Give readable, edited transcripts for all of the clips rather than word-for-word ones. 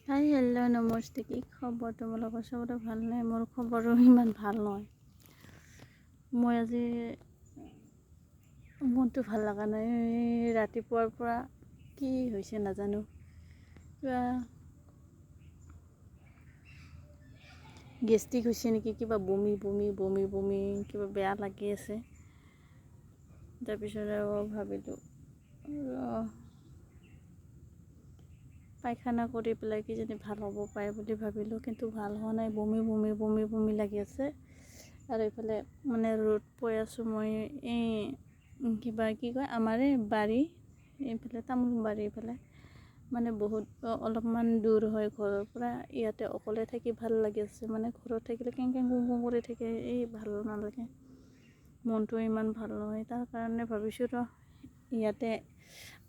Hi hello' namaste, কি খবৰ তোমালোকৰ? চবতে ভাল নাই? মোৰ খবৰো ইমান ভাল নহয়। মই আজি মনটো ভাল লগা নাই। ৰাতিপুৱাৰ পৰা কি হৈছে নাজানো, কিবা গেষ্ট্ৰিক হৈছে নেকি, কিবা বমি বমি বমি বমি কিবা বেয়া লাগি আছে। তাৰপিছত আৰু ভাবিলোঁ পায়খানা কৰি পেলাই কিজানি ভাল হ'ব পাৰে বুলি ভাবিলোঁ, কিন্তু ভাল হোৱা নাই। বমি বমি বমি বমি লাগি আছে। আৰু এইফালে মানে ৰ'দ পৰি আছোঁ মই। এই কিবা কি কয়, আমাৰে বাৰী এইফালে তামোল বাৰী এইফালে মানে বহুত অলপমান দূৰ হয় ঘৰৰ পৰা। ইয়াতে অকলে থাকি ভাল লাগি আছে। মানে ঘৰত থাকিলে কেং কেং কুং কুং কৰি থাকে, এই ভাল নালাগে, মনটো ইমান ভাল নহয়। তাৰ কাৰণে ভাবিছোঁ ইয়াতে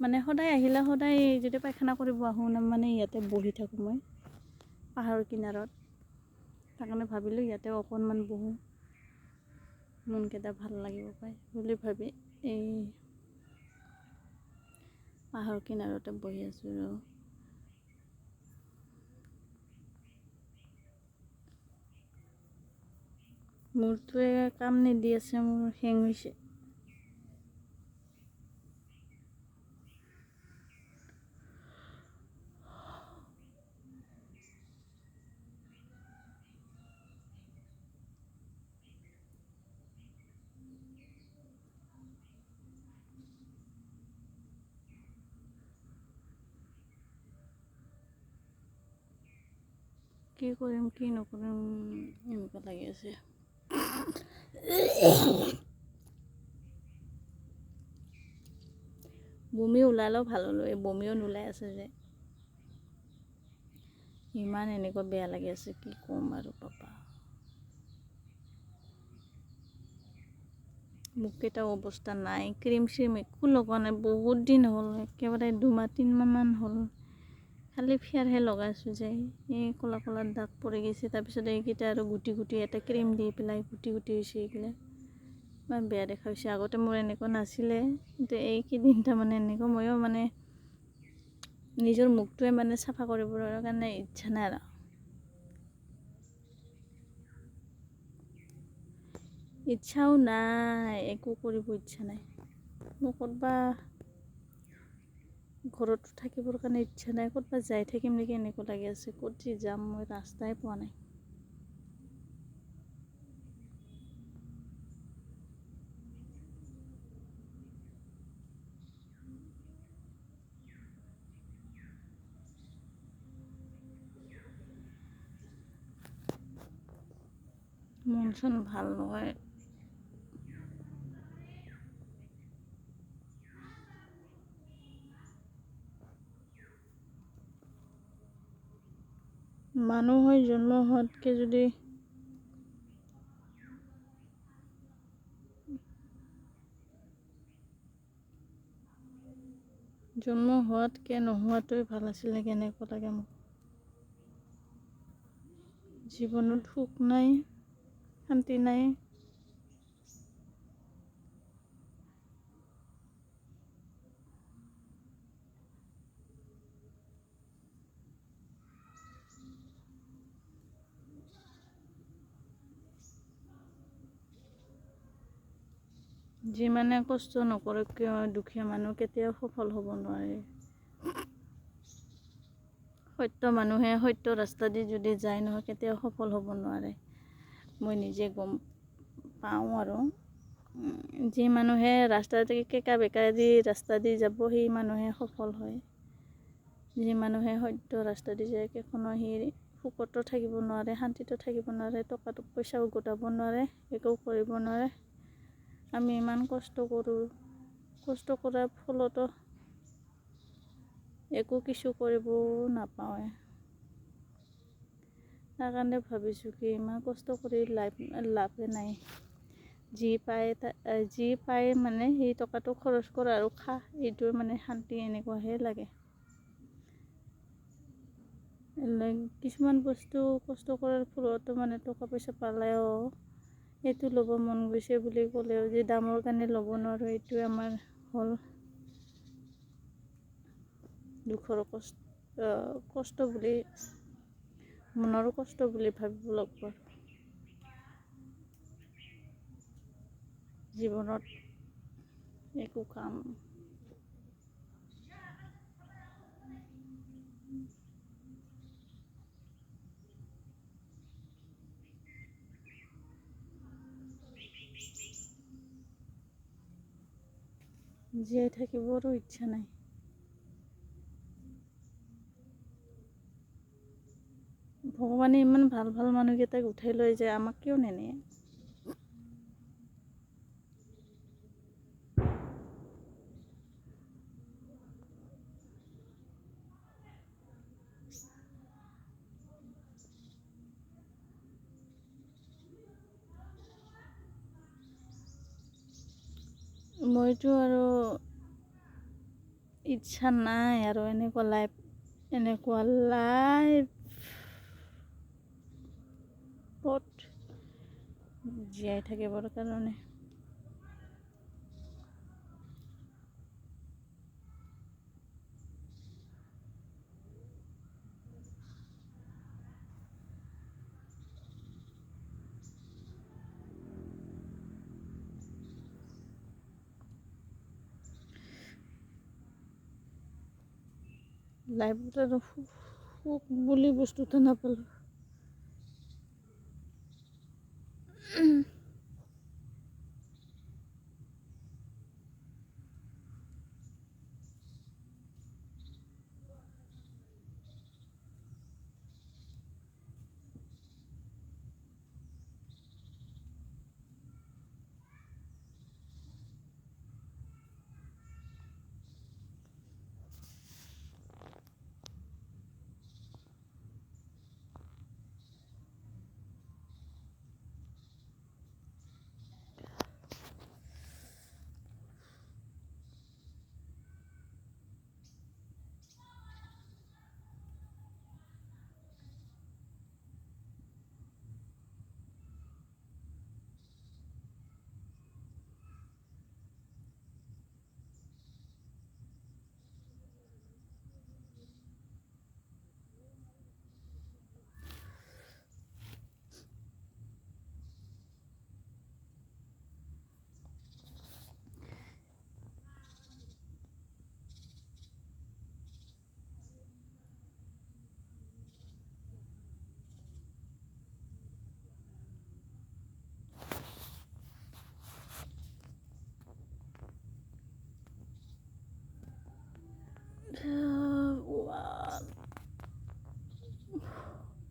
মানে সদায় আহিলে সদায় যদি পায়খানা কৰিব আহোঁ মানে ইয়াতে বহি থাকোঁ মই পাহাৰৰ কিনাৰত। তাৰ কাৰণে ভাবিলোঁ ইয়াতে অকণমান বহোঁ, মনকেইটা ভাল লাগিব পায় বুলি ভাবি এই পাহাৰৰ কিনাৰতে বহি আছোঁ। আৰু মূৰটোৱে কাম নিদি আছে, মোৰ হেং হৈছে। কি কৰিম কি নকৰিম এনেকুৱা লাগি আছে। বমি ওলালেও ভাল হ'লো, এই বমিও নোলাই আছে যে ইমান এনেকুৱা বেয়া লাগি আছে, কি ক'ম আৰু পাপা। মুখকেইটাও অৱস্থা নাই, ক্ৰীম শ্ৰীম একো লগোৱা নাই, বহুত দিন হ'ল, একেবাৰে 2-3 মাহ হ'ল। খালি ফেয়াৰহে লগাইছোঁ যে এই ক'লা ক'লা দাগ পৰি গৈছে। তাৰপিছত এইকেইটা আৰু গুটি গুটি এটা ক্ৰীম দি পেলাই গুটি গুটি হৈছে। এইগিলা ইমান বেয়া দেখা হৈছে। আগতে মোৰ এনেকুৱা নাছিলে, কিন্তু এইকেইদিন তাৰমানে এনেকুৱা। ময়ো মানে নিজৰ মুখটোৱে মানে চাফা কৰিবৰ কাৰণে ইচ্ছা নাই আৰু। ইচ্ছাও নাই, একো কৰিব ইচ্ছা নাই। মোৰ ক'তবা ঘৰতো থাকিবৰ কাৰণে ইচ্ছা নাই, ক'তবা যাই থাকিম নেকি এনেকুৱা লাগি আছে। ক'ত যে যাম মই ৰাস্তাই পোৱা নাই। মন চন ভাল নহয়। মানুহ হৈ জন্ম হোৱাতকৈ যদি জন্ম হোৱাতকৈ নোহোৱাটোৱে ভাল আছিলে, কেনেকুৱা লাগে মোক। জীৱনত সুখ নাই, শান্তি নাই। যিমানে কষ্ট নকৰক কিয়, দুখীয়া মানুহ কেতিয়াও সফল হ'ব নোৱাৰে। সত্য মানুহে সত্য ৰাস্তা দি যদি যায় নহয়, কেতিয়াও সফল হ'ব নোৱাৰে। মই নিজে গম পাওঁ। আৰু যি মানুহে ৰাস্তা দি কেকা বেকা দি ৰাস্তা দি যাব, সেই মানুহে সফল হয়। যি মানুহে সত্য ৰাস্তা দি যায়, কেইখনো সি সুখতো থাকিব নোৱাৰে, শান্তিতো থাকিব নোৱাৰে, টকা পইচাও গোটাব নোৱাৰে, একো কৰিব নোৱাৰে। আমি ইমান কষ্ট কৰোঁ, কষ্ট কৰাৰ ফলতো একো কিছু কৰিব নাপাওঁৱে। তাৰ কাৰণে ভাবিছোঁ কি ইমান কষ্ট কৰি লাভে নাই। যি পায় মানে সেই টকাটো খৰচ কৰ আৰু খা, এইটোৱে মানে শান্তি, এনেকুৱাহে লাগে। কিছুমান বস্তু কষ্ট কৰাৰ ফলতো মানে টকা পইচা পালেও সেইটো ল'ব মন গৈছে বুলি ক'লেও যে দামৰ কাৰণে ল'ব নোৱাৰোঁ, এইটোৱে আমাৰ হ'ল দুখৰ কষ্ট বুলি মনৰ কষ্ট বুলি ভাবিব লাগিব। জীৱনত একো কাম জীয়াই থাকিবৰো ইচ্ছা নাই। ভগৱানে ইমান ভাল ভাল মানুহকেইটাক উঠাই লৈ যায়, আমাক কিয় নেনিয়ে? মইতো আৰু ইচ্ছা নাই আৰু এনেকুৱা লাইফত জীয়াই থাকিবৰ কাৰণে। লাইফত আৰু সুখ বুলি বস্তুটো নাপালোঁ।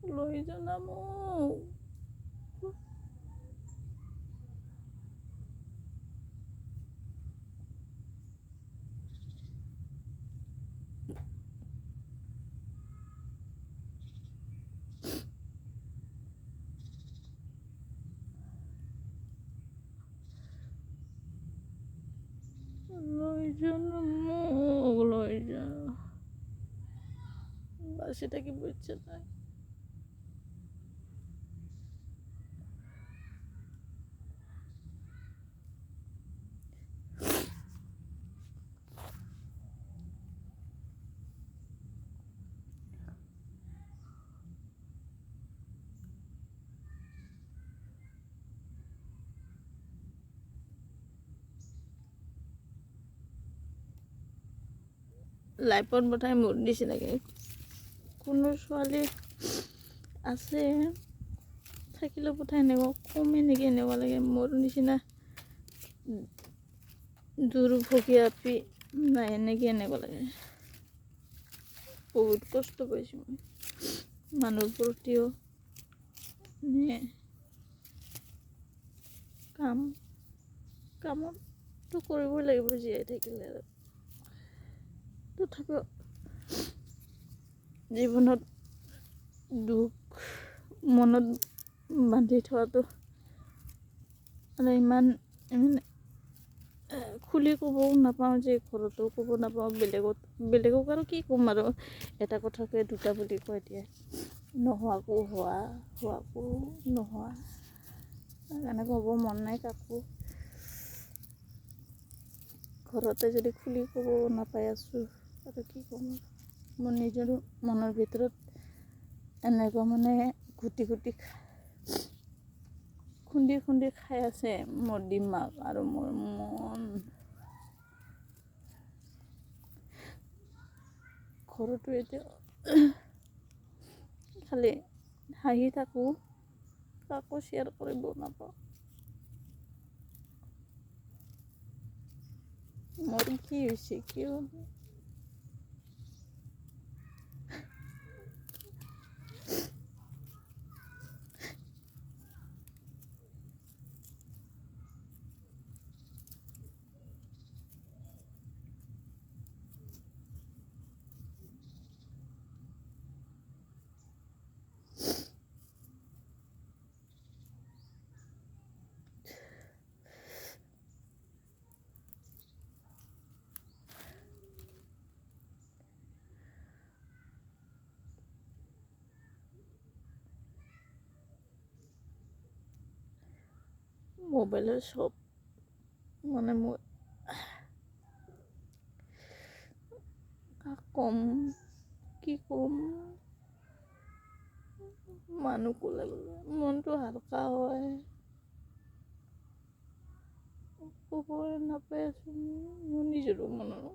লৈ যানা মোক। লৈ যানা মোক, লৈ যা। বাঁচি থাকিব ইচ্ছা নাই। লাইফত বোধহয় মোৰ নিচিনাকে কোনো ছোৱালী আছে থাকিলেও বোধহয় এনেকুৱা কমে নেকি, এনেকুৱা লাগে মোৰ নিচিনা দুৰ্ভগীয়া নাই এনেকৈ এনেকুৱা লাগে। বহুত কষ্ট পাইছোঁ মই মানুহৰ প্ৰতিও। কামতো কৰিবই লাগিব জীয়াই থাকিলে আৰু। তথাপিও জীৱনত দুখ মনত বান্ধি থোৱাটো মানে ইমান খুলি ক'বও নাপাওঁ, যে ঘৰতো ক'ব নাপাওঁ, বেলেগক আৰু কি ক'ম আৰু। এটা কথাকে দুটা বুলি কয় এতিয়া, নোহোৱাকো হোৱা, হোৱাকো নোহোৱা। সেইকাৰণে ক'ব মন নাই কাকো। ঘৰতে যদি খুলি ক'ব নাপাই আছোঁ আৰু কি ক'ম। মোৰ নিজৰ মনৰ ভিতৰত এনেকুৱা মানে গুটি গুটি খুন্দি খুন্দি খাই আছে মোৰ দিমাগ আৰু মোৰ মন। ঘৰতো এতিয়া খালি হাঁহি থাকোঁ, কাকো শ্বেয়াৰ কৰিব নাপাওঁ। মোৰ কি হৈছে কিয় মোবাইলৰ চব মানে মই কাক ক'ম কি ক'ম, মানুহ ক'লে বোলে মনটো হালকা হয়। ক'বই নাপাই আছোঁ মোৰ নিজৰো মনৰ।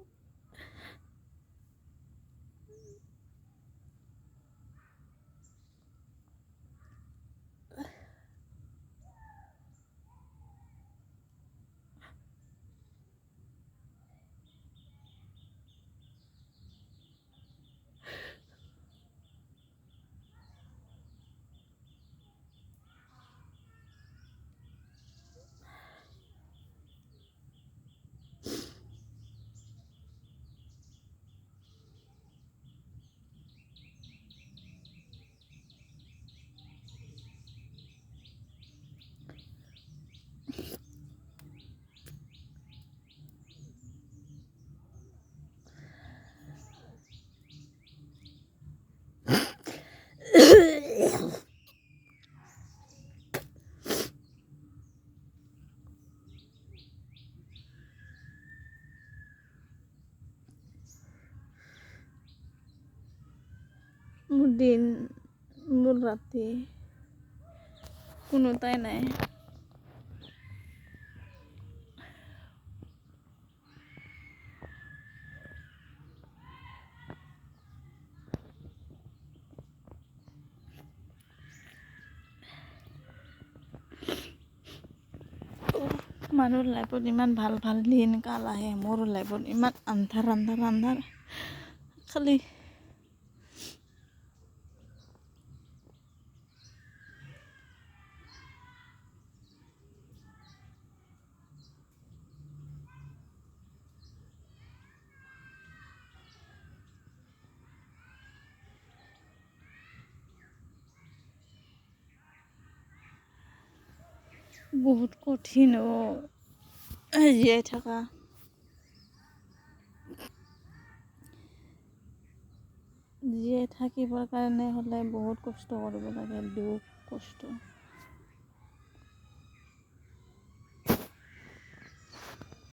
মোৰ দিন, মোৰ ৰাতি কোনোটাই নাই। মানুহৰ লাইফত ইমান ভাল ভাল দিন কাল আহে, মোৰ লাইফত ইমান আন্ধাৰ আন্ধাৰ আন্ধাৰ। খালি বহুত কঠিন জীয়াই থকা। জীয়াই থাকিবৰ কাৰণে হ'লে বহুত কষ্ট কৰিব লাগে, দুখ কষ্ট।